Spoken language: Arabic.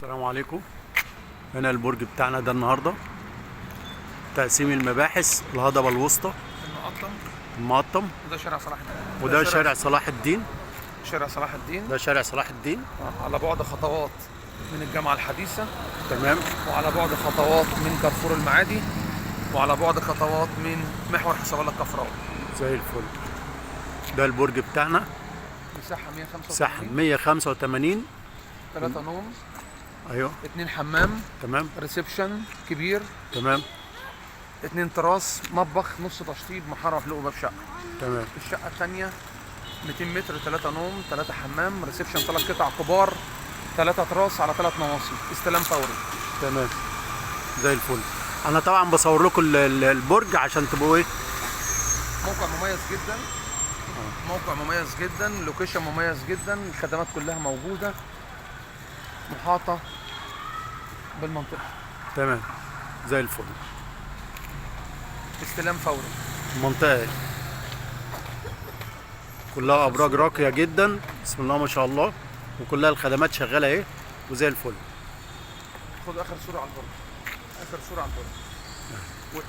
السلام عليكم. هنا البرج بتاعنا ده النهارده تقسيم المباحث الهضبة الوسطى المقطم. المقطم. وده شارع صلاح الدين. وده شارع صلاح الدين. شارع صلاح الدين. ده شارع صلاح الدين. على بعد خطوات من الجامعة الحديثة، تمام. وعلى بعد خطوات من كارفور المعادي، وعلى بعد خطوات من محور حساب الله الكفراوي. زي الفل. ده البرج بتاعنا مساحة 185. مساحة 185. 3 نوم، ايوه 2 حمام، تمام ريسبشن كبير، تمام 2 تراس، مطبخ، نص تشطيب، محرف له باب شقة. تمام. الشقة الثانية 200 متر، 3 نوم، 3 حمام، ريسبشن 3 قطع كبار، 3 تراس على 3 نواصي، استلام فوري. تمام زي الفل. انا طبعا بصور لكم البرج عشان تبقوا ايه. موقع مميز جدا، موقع مميز جدا، لوكيشن مميز جدا، الخدمات كلها موجودة، محاطة بالمنطقة، تمام زي الفل. استلام فوري. المنطقة ايه كلها ابراج راقية جدا، بسم الله ما شاء الله، وكلها الخدمات شغالة ايه وزي الفل. خد آخر صورة على البرج، آخر صورة على البرج.